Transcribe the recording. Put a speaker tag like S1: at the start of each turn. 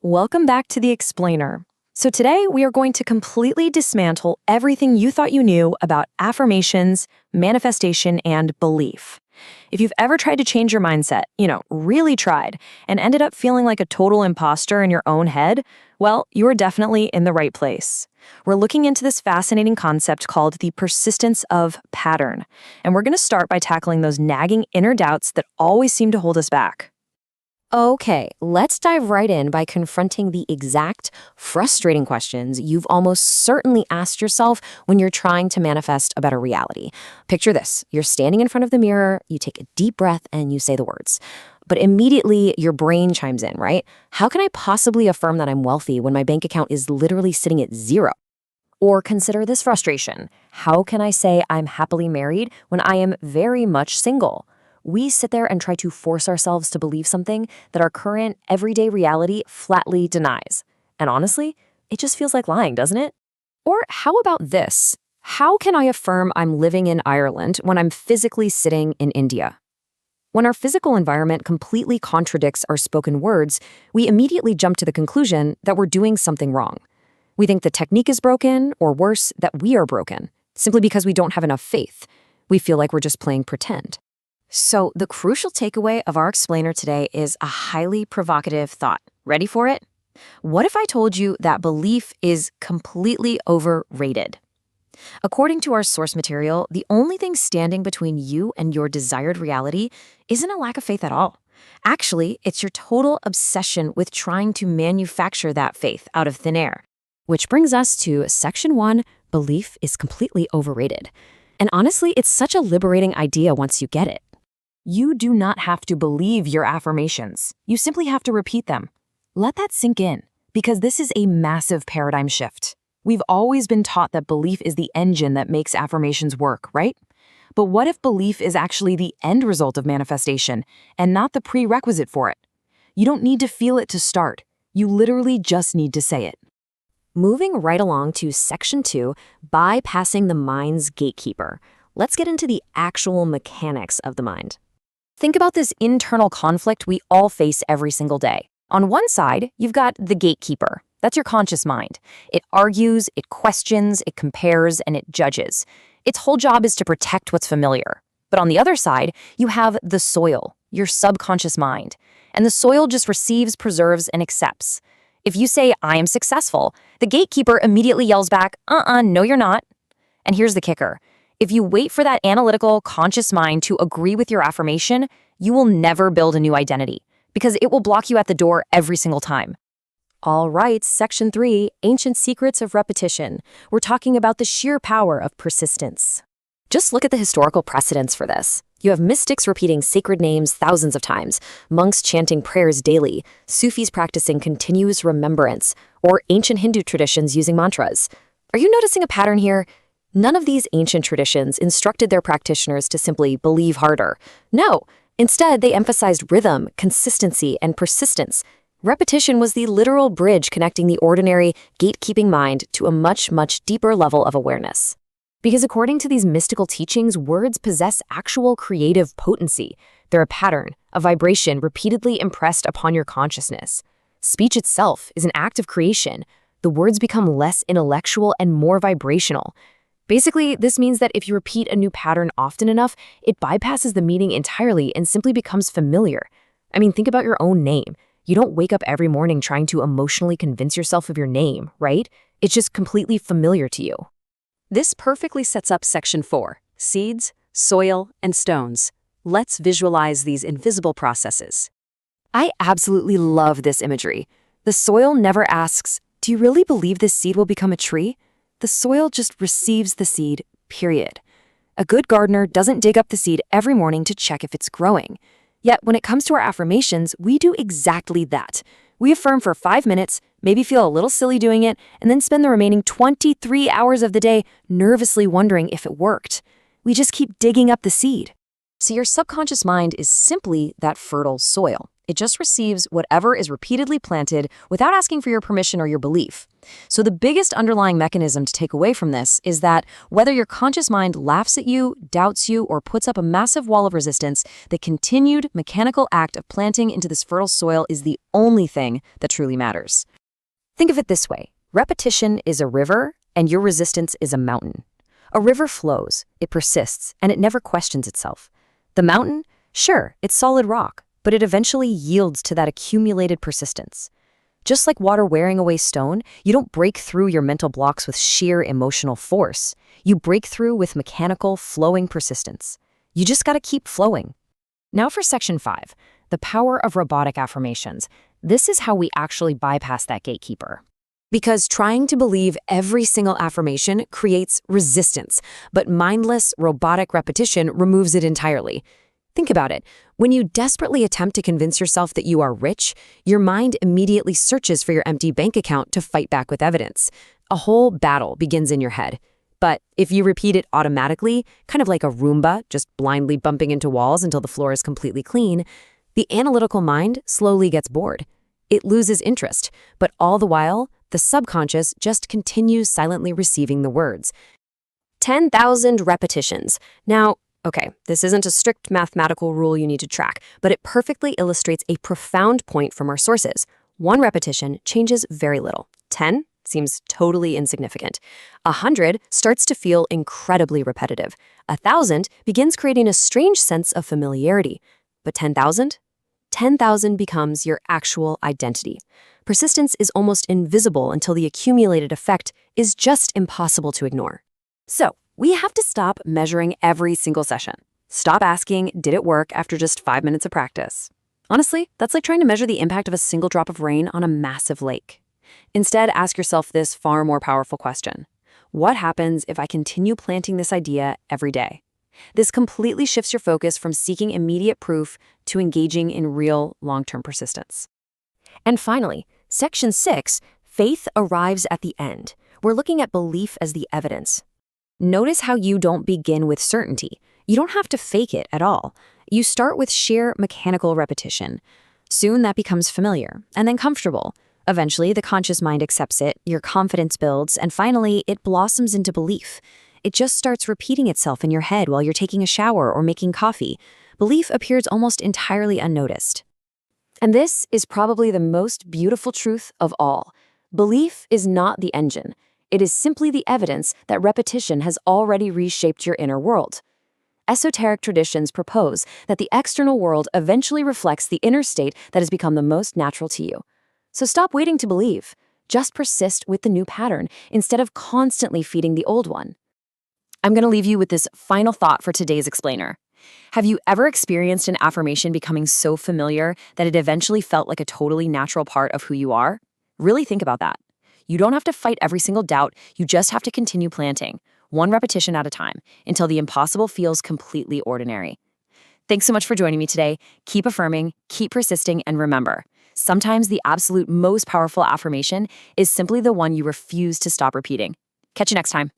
S1: Welcome back to The Explainer. So today we are going to completely dismantle everything you thought you knew about affirmations, manifestation, and belief. If you've ever tried to change your mindset, really tried, and ended up feeling like a total imposter in your own head, well, you are definitely in the right place. We're looking into this fascinating concept called the persistence of pattern, and we're going to start by tackling those nagging inner doubts that always seem to hold us back.
S2: Okay, let's dive right in by confronting the exact, frustrating questions you've almost certainly asked yourself when you're trying to manifest a better reality. Picture this. You're standing in front of the mirror, you take a deep breath, and you say the words. But immediately, your brain chimes in, right? How can I possibly affirm that I'm wealthy when my bank account is literally sitting at zero? Or consider this frustration. How can I say I'm happily married when I am very much single? We sit there and try to force ourselves to believe something that our current everyday reality flatly denies. And honestly, it just feels like lying, doesn't it? Or how about this? How can I affirm I'm living in Ireland when I'm physically sitting in India? When our physical environment completely contradicts our spoken words, we immediately jump to the conclusion that we're doing something wrong. We think the technique is broken, or worse, that we are broken, simply because we don't have enough faith. We feel like we're just playing pretend. So the crucial takeaway of our explainer today is a highly provocative thought. Ready for it? What if I told you that belief is completely overrated? According to our source material, the only thing standing between you and your desired reality isn't a lack of faith at all. Actually, it's your total obsession with trying to manufacture that faith out of thin air. Which brings us to Section 1, belief is completely overrated. And honestly, it's such a liberating idea once you get it.
S1: You do not have to believe your affirmations. You simply have to repeat them. Let that sink in, because this is a massive paradigm shift. We've always been taught that belief is the engine that makes affirmations work, right? But what if belief is actually the end result of manifestation and not the prerequisite for it? You don't need to feel it to start. You literally just need to say it.
S2: Moving right along to Section 2, bypassing the mind's gatekeeper. Let's get into the actual mechanics of the mind. Think about this internal conflict we all face every single day. On one side, you've got the gatekeeper. That's your conscious mind. It argues, it questions, it compares, and it judges. Its whole job is to protect what's familiar. But on the other side, you have the soil, your subconscious mind. And the soil just receives, preserves, and accepts. If you say, I am successful, the gatekeeper immediately yells back, no, you're not. And here's the kicker. If you wait for that analytical, conscious mind to agree with your affirmation, you will never build a new identity, because it will block you at the door every single time. All right, Section 3, Ancient Secrets of Repetition. We're talking about the sheer power of persistence. Just look at the historical precedents for this. You have mystics repeating sacred names thousands of times, monks chanting prayers daily, Sufis practicing continuous remembrance, or ancient Hindu traditions using mantras. Are you noticing a pattern here? None of these ancient traditions instructed their practitioners to simply believe harder. No, instead they emphasized rhythm, consistency, and persistence. Repetition was the literal bridge connecting the ordinary, gatekeeping mind to a much, much deeper level of awareness. Because according to these mystical teachings, words possess actual creative potency. They're a pattern, a vibration repeatedly impressed upon your consciousness. Speech itself is an act of creation. The words become less intellectual and more vibrational. Basically, this means that if you repeat a new pattern often enough, it bypasses the meaning entirely and simply becomes familiar. I mean, think about your own name. You don't wake up every morning trying to emotionally convince yourself of your name, right? It's just completely familiar to you. This perfectly sets up Section 4, seeds, soil, and stones. Let's visualize these invisible processes. I absolutely love this imagery. The soil never asks, do you really believe this seed will become a tree? The soil just receives the seed, period. A good gardener doesn't dig up the seed every morning to check if it's growing. Yet when it comes to our affirmations, we do exactly that. We affirm for 5 minutes, maybe feel a little silly doing it, and then spend the remaining 23 hours of the day nervously wondering if it worked. We just keep digging up the seed. So your subconscious mind is simply that fertile soil. It just receives whatever is repeatedly planted without asking for your permission or your belief. So the biggest underlying mechanism to take away from this is that whether your conscious mind laughs at you, doubts you, or puts up a massive wall of resistance, the continued mechanical act of planting into this fertile soil is the only thing that truly matters. Think of it this way. Repetition is a river, and your resistance is a mountain. A river flows, it persists, and it never questions itself. The mountain? Sure, it's solid rock, but it eventually yields to that accumulated persistence. Just like water wearing away stone, you don't break through your mental blocks with sheer emotional force. You break through with mechanical, flowing persistence. You just gotta keep flowing. Now for Section 5, the power of robotic affirmations. This is how we actually bypass that gatekeeper. Because trying to believe every single affirmation creates resistance, but mindless, robotic repetition removes it entirely. Think about it. When you desperately attempt to convince yourself that you are rich, your mind immediately searches for your empty bank account to fight back with evidence. A whole battle begins in your head. But if you repeat it automatically, kind of like a Roomba, just blindly bumping into walls until the floor is completely clean, the analytical mind slowly gets bored. It loses interest, but all the while, the subconscious just continues silently receiving the words. 10,000 repetitions. Now, okay, this isn't a strict mathematical rule you need to track, but it perfectly illustrates a profound point from our sources. One repetition changes very little. 10 seems totally insignificant. 100 starts to feel incredibly repetitive. 1,000 begins creating a strange sense of familiarity. But 10,000? 10,000 becomes your actual identity. Persistence is almost invisible until the accumulated effect is just impossible to ignore. So, we have to stop measuring every single session. Stop asking, did it work after just 5 minutes of practice? Honestly, that's like trying to measure the impact of a single drop of rain on a massive lake. Instead, ask yourself this far more powerful question. What happens if I continue planting this idea every day? This completely shifts your focus from seeking immediate proof to engaging in real, long-term persistence. And finally, Section 6, faith arrives at the end. We're looking at belief as the evidence. Notice how you don't begin with certainty. You don't have to fake it at all. You start with sheer mechanical repetition. Soon that becomes familiar, and then comfortable. Eventually, the conscious mind accepts it, your confidence builds, and finally, it blossoms into belief. It just starts repeating itself in your head while you're taking a shower or making coffee. Belief appears almost entirely unnoticed. And this is probably the most beautiful truth of all. Belief is not the engine. It is simply the evidence that repetition has already reshaped your inner world. Esoteric traditions propose that the external world eventually reflects the inner state that has become the most natural to you. So stop waiting to believe. Just persist with the new pattern instead of constantly feeding the old one. I'm going to leave you with this final thought for today's explainer. Have you ever experienced an affirmation becoming so familiar that it eventually felt like a totally natural part of who you are? Really think about that. You don't have to fight every single doubt, you just have to continue planting, one repetition at a time, until the impossible feels completely ordinary. Thanks so much for joining me today. Keep affirming, keep persisting, and remember, sometimes the absolute most powerful affirmation is simply the one you refuse to stop repeating. Catch you next time.